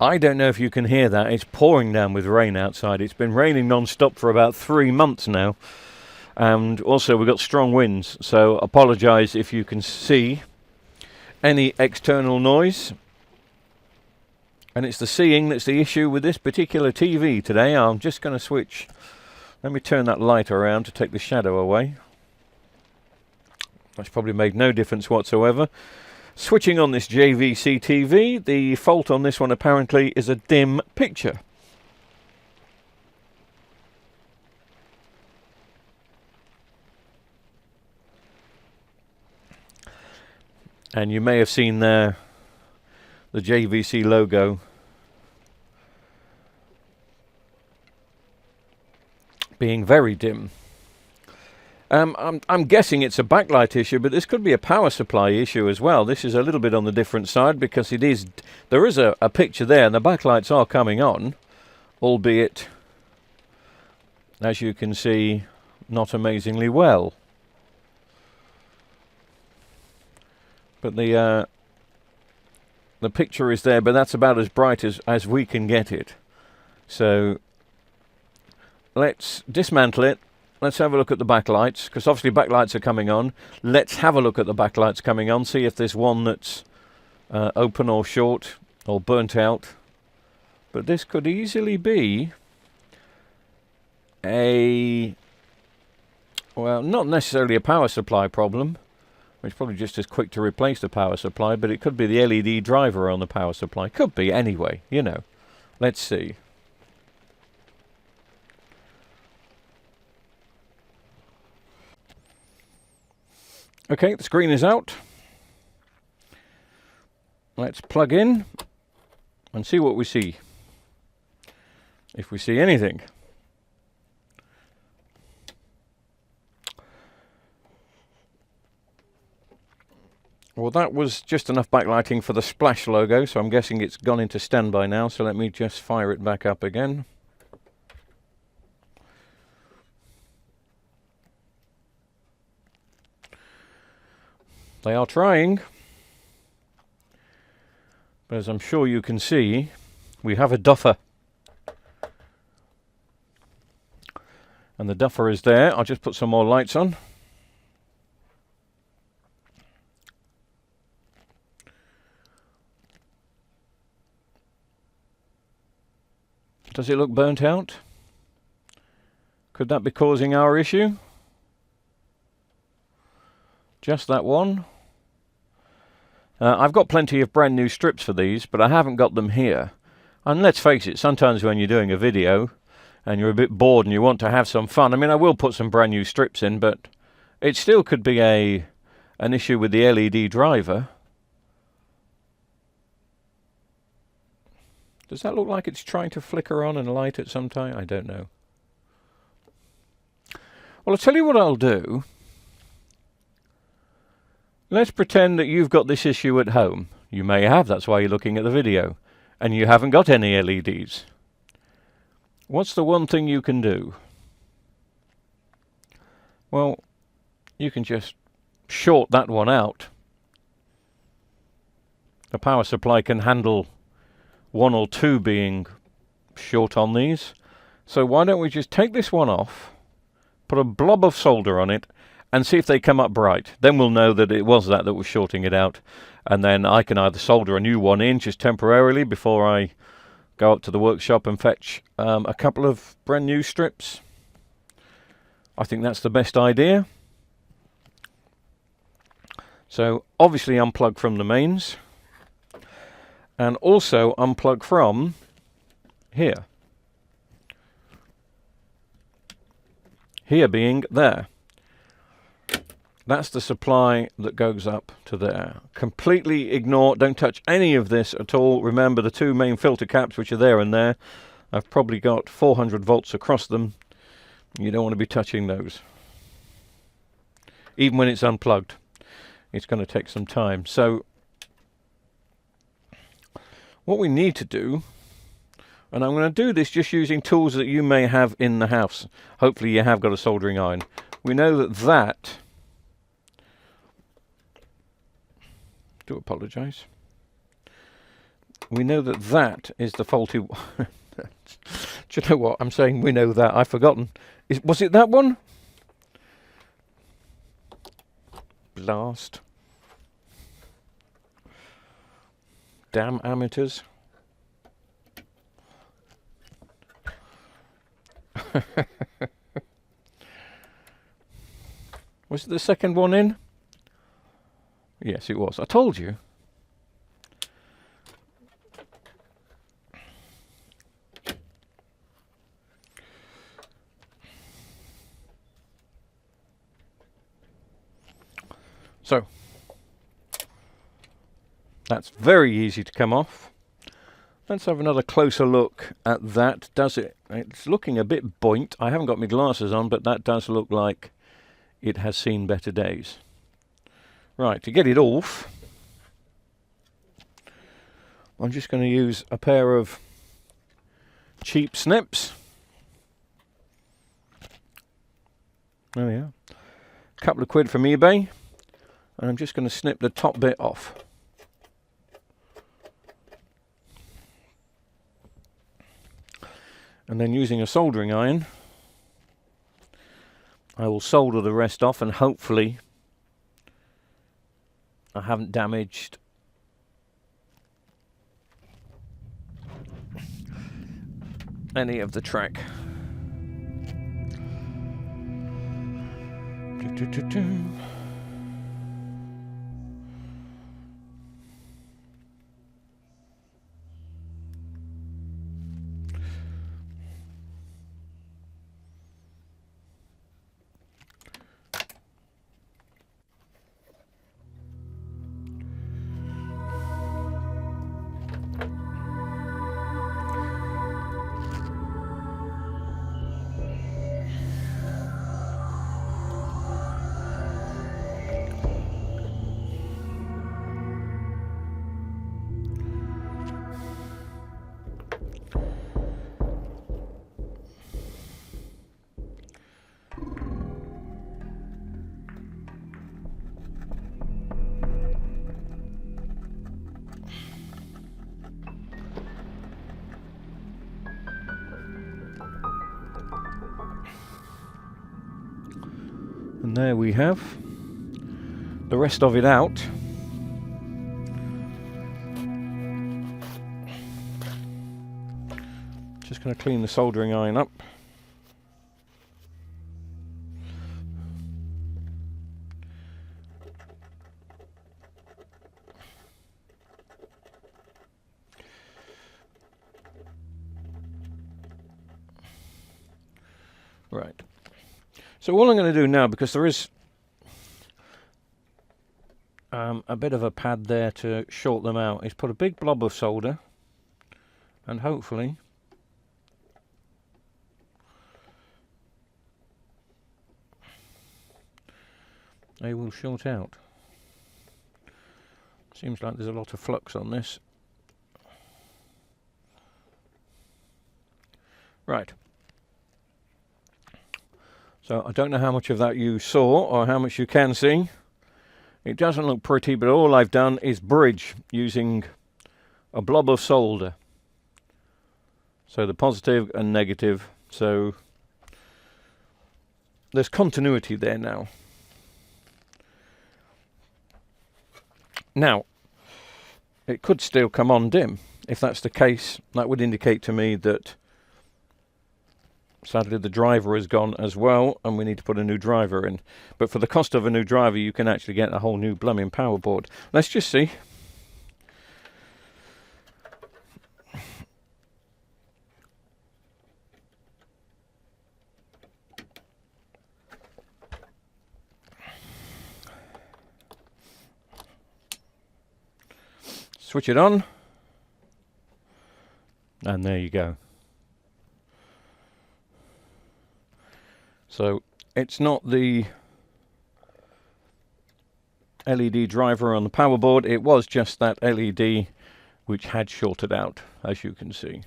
I don't know if you can hear that. It's pouring down with rain outside. It's been raining non-stop for about 3 months now. And also we've got strong winds. So apologise if you can see any external noise. And it's the seeing that's the issue with this particular TV today. I'm just going to switch. Let me turn that light around to take the shadow away. That's probably made no difference whatsoever. Switching on this JVC TV, the fault on this one apparently is a dim picture. And you may have seen there the JVC logo being very dim. I'm guessing it's a backlight issue, but this could be a power supply issue as well. This is a little bit on the different side because there is a picture there and the backlights are coming on, albeit, as you can see, not amazingly well. But the picture is there, but that's about as bright as we can get it. So let's dismantle it. Let's have a look at the backlights, because obviously backlights are coming on. Let's have a look at the backlights coming on, see if there's one that's open or short or burnt out. But this could easily be well, not necessarily a power supply problem. It's probably just as quick to replace the power supply, but it could be the LED driver on the power supply. Could be anyway, you know. Let's see. Okay, the screen is out. Let's plug in and see what we see. If we see anything. Well, that was just enough backlighting for the splash logo, so I'm guessing it's gone into standby now, so let me just fire it back up again. They are trying, but as I'm sure you can see, we have a duffer. And the duffer is there. I'll just put some more lights on. Does it look burnt out? Could that be causing our issue? Just that one. I've got plenty of brand new strips for these, but I haven't got them here. And let's face it, sometimes when you're doing a video and you're a bit bored and you want to have some fun, I mean, I will put some brand new strips in, but it still could be an issue with the LED driver. Does that look like it's trying to flicker on and light at some time? I don't know. Well, I'll tell you what I'll do. Let's pretend that you've got this issue at home. You may have, that's why you're looking at the video. And you haven't got any LEDs. What's the one thing you can do? Well, you can just short that one out. The power supply can handle 1 or 2 being short on these. So why don't we just take this one off, put a blob of solder on it, and see if they come up bright. Then we'll know that it was that was shorting it out. And then I can either solder a new one in just temporarily before I go up to the workshop and fetch a couple of brand new strips. I think that's the best idea. So obviously unplug from the mains. And also unplug from here. Here being there. That's the supply that goes up to there. Completely ignore, don't touch any of this at all. Remember the 2 main filter caps which are there and there. I've probably got 400 volts across them. You don't want to be touching those. Even when it's unplugged. It's going to take some time. So what we need to do, and I'm going to do this just using tools that you may have in the house. Hopefully you have got a soldering iron. We know that do apologise. we know that that is the faulty one. Do you know what? I'm saying we know that. I've forgotten. Was it that one? Blast. Damn amateurs. Was it the second one in? Yes, it was. I told you. So, that's very easy to come off. Let's have another closer look at that. Does it? It's looking a bit buoyant. I haven't got my glasses on, but that does look like it has seen better days. Right, to get it off, I'm just going to use a pair of cheap snips. There we are. A couple of quid from eBay. And I'm just going to snip the top bit off. And then using a soldering iron, I will solder the rest off, and hopefully I haven't damaged any of the track. And there we have the rest of it out. Just going to clean the soldering iron up. Right. So all I'm going to do now, because there is a bit of a pad there to short them out, is put a big blob of solder, and hopefully they will short out. Seems like there's a lot of flux on this. Right. So I don't know how much of that you saw or how much you can see. It doesn't look pretty, but all I've done is bridge using a blob of solder. So the positive and negative. So there's continuity there now. Now, it could still come on dim. If that's the case, that would indicate to me that sadly the driver is gone as well, and we need to put a new driver in. But for the cost of a new driver, you can actually get a whole new blooming power board. Let's just see. Switch it on. And there you go. So it's not the LED driver on the power board, it was just that LED which had shorted out, as you can see.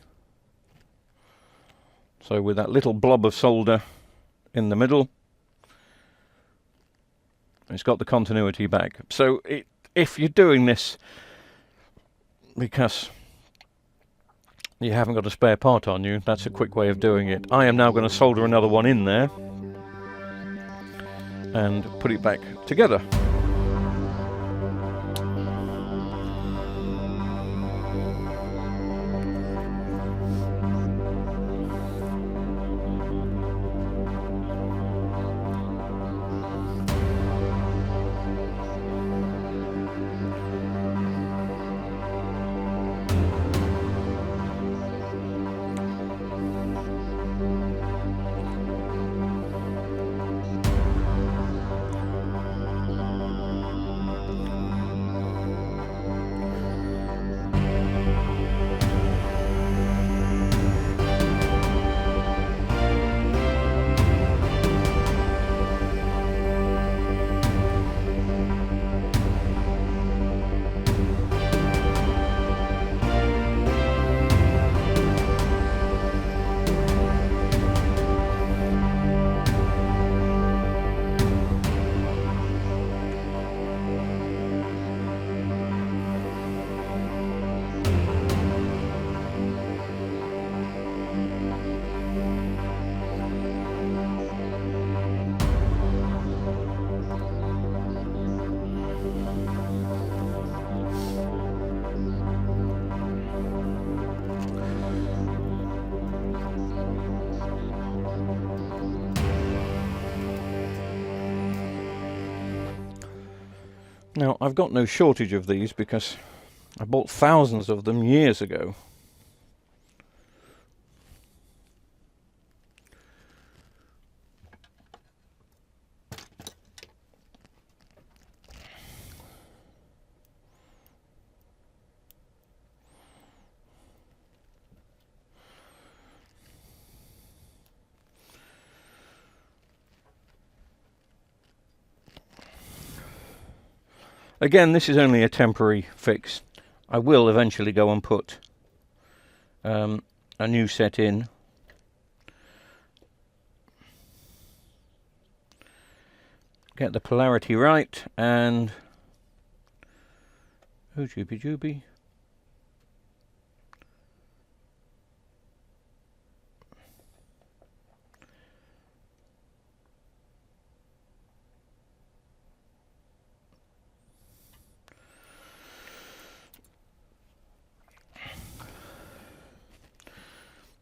So with that little blob of solder in the middle, it's got the continuity back. So if you're doing this because you haven't got a spare part on you, that's a quick way of doing it. I am now going to solder another one in there and put it back together. Now, I've got no shortage of these because I bought thousands of them years ago. Again, this is only a temporary fix. I will eventually go and put a new set in. Get the polarity right and oh, joopy joopy.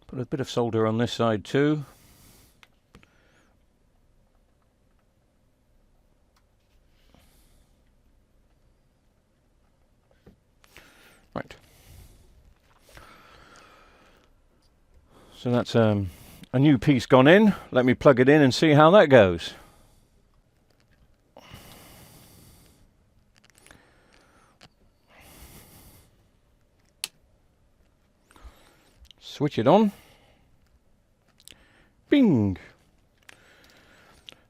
Put a bit of solder on this side too. Right. So that's a new piece gone in. Let me plug it in and see how that goes. Switch it on. Bing!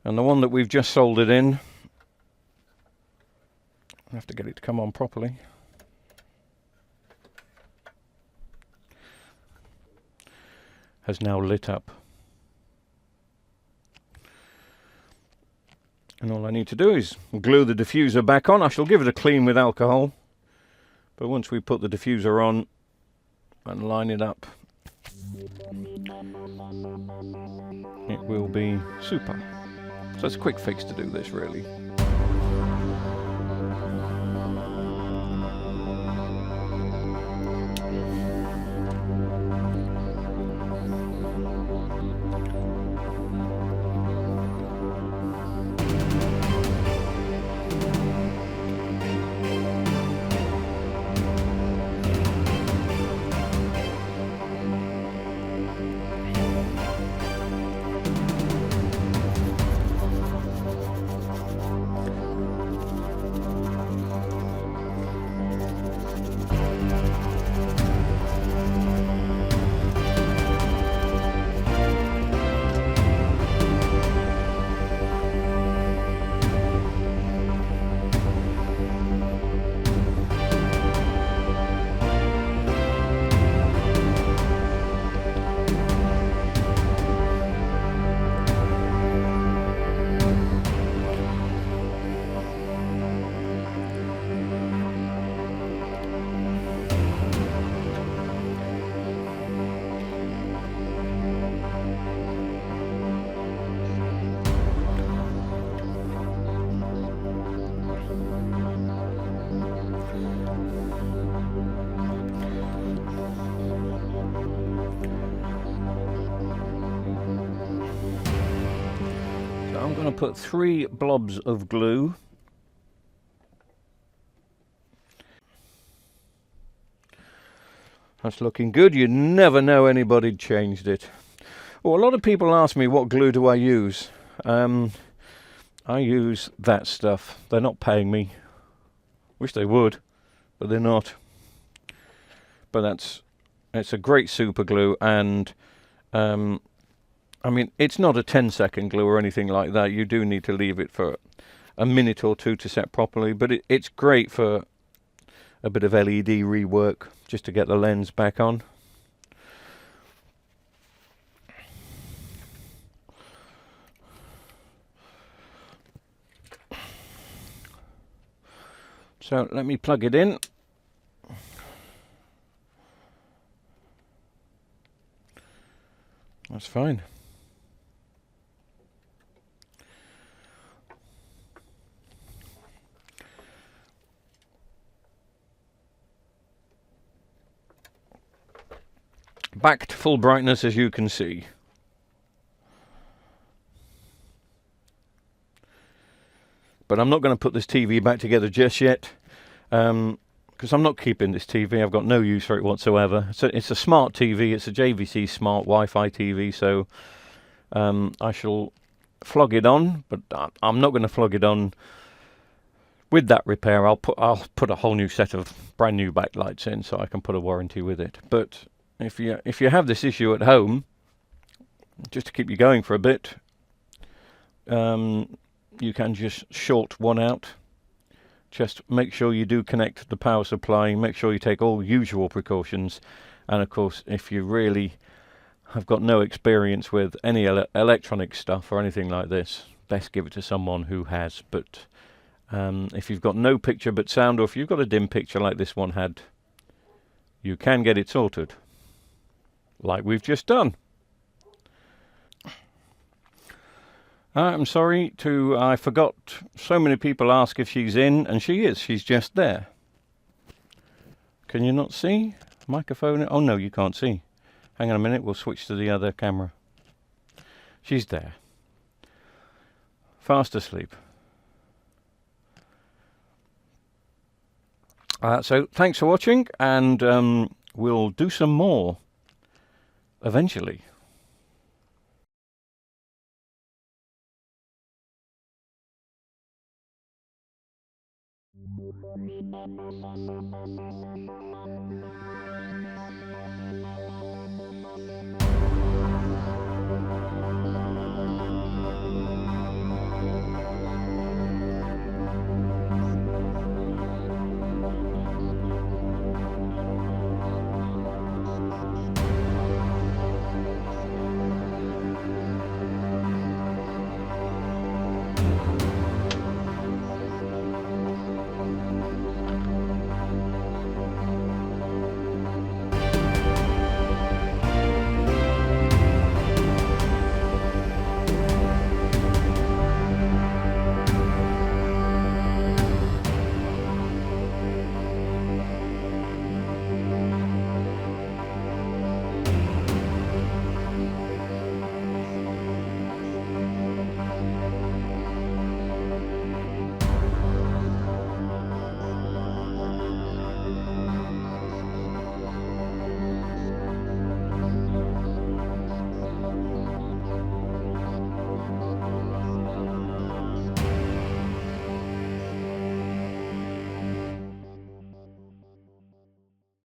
And the one that we've just soldered in, I have to get it to come on properly. Has now lit up. And all I need to do is glue the diffuser back on. I shall give it a clean with alcohol, but once we put the diffuser on and line it up, it will be super. So it's a quick fix to do this, really. going to put 3 blobs of glue. That's looking good. You never know anybody'd changed it. Well, a lot of people ask me, what glue do I use? I use that stuff. They're not paying me. Wish they would, but they're not. But it's a great super glue, and I mean, it's not a 10-second glue or anything like that. You do need to leave it for a minute or two to set properly, but it's great for a bit of LED rework, just to get the lens back on. So let me plug it in. That's fine. Back to full brightness, as you can see. But I'm not going to put this TV back together just yet, because I'm not keeping this TV. I've got no use for it whatsoever. It's a smart TV. It's a JVC smart Wi-Fi TV, so I shall flog it on, but I'm not going to flog it on with that repair. I'll put a whole new set of brand new backlights in, so I can put a warranty with it. But if you have this issue at home, just to keep you going for a bit, you can just short one out. Just make sure you do connect the power supply, make sure you take all usual precautions, and of course, if you really have got no experience with any electronic stuff or anything like this, best give it to someone who has. But if you've got no picture but sound, or if you've got a dim picture like this one had, you can get it sorted, like we've just done. I'm sorry I forgot. So many people ask if she's in, and she is. She's just there. Can you not see? Microphone? Oh no, you can't see. Hang on a minute, we'll switch to the other camera. She's there. Fast asleep. So thanks for watching, and we'll do some more eventually.